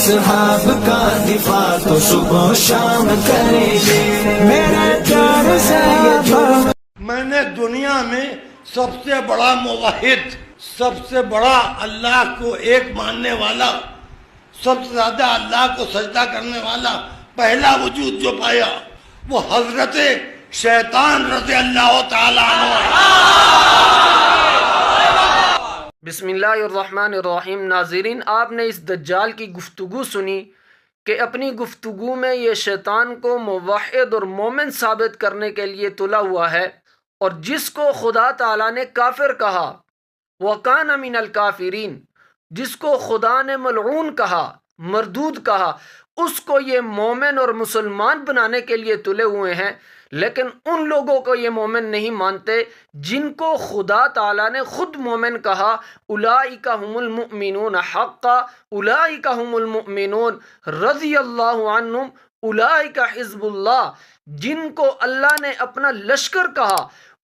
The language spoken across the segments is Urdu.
اصحاب کا دفاع تو صبح و شام کریں گے، میرے پیارے صحابہ۔ میں نے دنیا میں سب سے بڑا موحد، سب سے بڑا اللہ کو ایک ماننے والا، سب سے زیادہ اللہ کو سجدہ کرنے والا پہلا وجود جو پایا وہ حضرت شیطان رضی اللہ تعالیٰ عنہ ہے۔ بسم اللہ الرحمن الرحیم۔ ناظرین، آپ نے اس دجال کی گفتگو سنی کہ اپنی گفتگو میں یہ شیطان کو موحد اور مومن ثابت کرنے کے لیے تلا ہوا ہے، اور جس کو خدا تعالیٰ نے کافر کہا، وَقَانَ مِنَ الْكَافِرِينَ، جس کو خدا نے ملعون کہا، مردود کہا، اس کو یہ مومن اور مسلمان بنانے کے لیے تلے ہوئے ہیں۔ لیکن ان لوگوں کو یہ مومن نہیں مانتے جن کو خدا تعالیٰ نے خود مومن کہا، اولئک هم المؤمنون حقا، اولئک هم المؤمنون رضی اللہ عنہم، اولئک حزب اللہ، جن کو اللہ نے اپنا لشکر کہا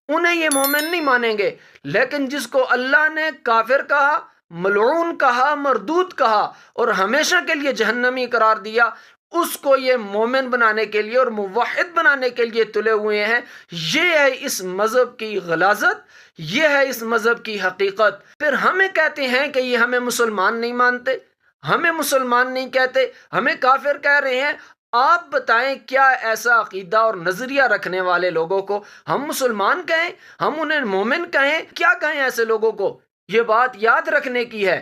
انہیں یہ مومن نہیں مانیں گے۔ لیکن جس کو اللہ نے کافر کہا، ملعون کہا، مردود کہا اور ہمیشہ کے لیے جہنمی قرار دیا، اس کو یہ مومن بنانے کے لیے اور موحد بنانے کے لیے تلے ہوئے ہیں۔ یہ ہے اس مذہب کی غلاظت، یہ ہے اس مذہب کی حقیقت۔ پھر ہمیں کہتے ہیں کہ یہ ہمیں مسلمان نہیں مانتے، ہمیں مسلمان نہیں کہتے، ہمیں کافر کہہ رہے ہیں۔ آپ بتائیں کیا ایسا عقیدہ اور نظریہ رکھنے والے لوگوں کو ہم مسلمان کہیں، ہم انہیں مومن کہیں، کیا کہیں ایسے لوگوں کو؟ یہ بات یاد رکھنے کی ہے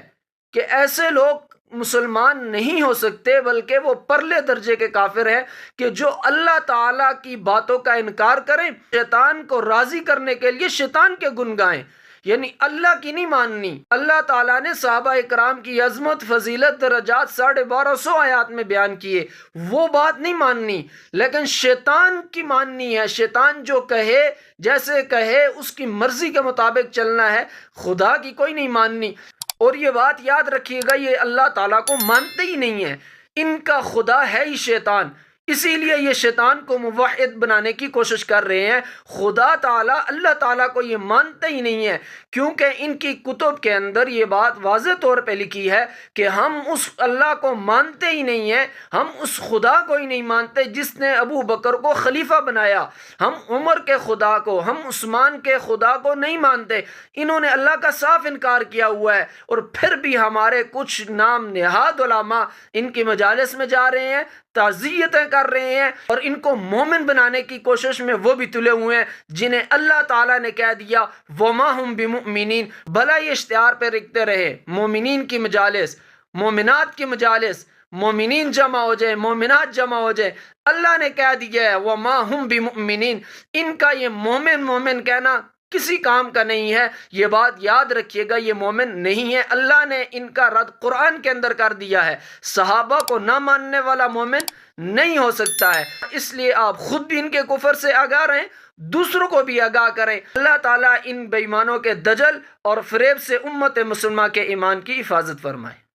کہ ایسے لوگ مسلمان نہیں ہو سکتے، بلکہ وہ پرلے درجے کے کافر ہیں کہ جو اللہ تعالیٰ کی باتوں کا انکار کریں، شیطان کو راضی کرنے کے لیے شیطان کے گن گائیں، یعنی اللہ کی نہیں ماننی۔ اللہ تعالیٰ نے صحابہ اکرام کی عظمت، فضیلت، درجات 1250 آیات میں بیان کیے، وہ بات نہیں ماننی، لیکن شیطان کی ماننی ہے۔ شیطان جو کہے، جیسے کہے، اس کی مرضی کے مطابق چلنا ہے، خدا کی کوئی نہیں ماننی۔ اور یہ بات یاد رکھیے گا، یہ اللہ تعالیٰ کو مانتے ہی نہیں ہیں، ان کا خدا ہے ہی شیطان، اسی لیے یہ شیطان کو موحد بنانے کی کوشش کر رہے ہیں۔ خدا تعالیٰ، اللہ تعالیٰ کو یہ مانتے ہی نہیں ہیں، کیونکہ ان کی کتب کے اندر یہ بات واضح طور پہ لکھی ہے کہ ہم اس اللہ کو مانتے ہی نہیں ہیں، ہم اس خدا کو ہی نہیں مانتے جس نے ابو بکر کو خلیفہ بنایا، ہم عمر کے خدا کو، ہم عثمان کے خدا کو نہیں مانتے۔ انہوں نے اللہ کا صاف انکار کیا ہوا ہے، اور پھر بھی ہمارے کچھ نام نہاد علماء ان کی مجالس میں جا رہے ہیں، تعزیتیں کر رہے ہیں، اور ان کو مومن بنانے کی کوشش میں وہ بھی تلے ہوئے ہیں جنہیں اللہ تعالیٰ نے کہہ دیا وَمَا هُمْ بِمُؤْمِنِينَ۔ بھلا یہ اشتہار پہ لکھتے رہے، مومنین کی مجالس، مومنات کی مجالس، مومنین جمع ہو جائیں، مومنات جمع ہو جائیں، اللہ نے کہہ دیا ہے وَمَا هُمْ بِمُؤْمِنِينَ۔ ان کا یہ مومن مومن کہنا کسی کام کا نہیں ہے، یہ بات یاد رکھیے گا، یہ مومن نہیں ہے۔ اللہ نے ان کا رد قرآن کے اندر کر دیا ہے، صحابہ کو نہ ماننے والا مومن نہیں ہو سکتا ہے۔ اس لیے آپ خود بھی ان کے کفر سے آگاہ رہیں، دوسروں کو بھی آگاہ کریں۔ اللہ تعالیٰ ان بے ایمانوں کے دجل اور فریب سے امت مسلمہ کے ایمان کی حفاظت فرمائے۔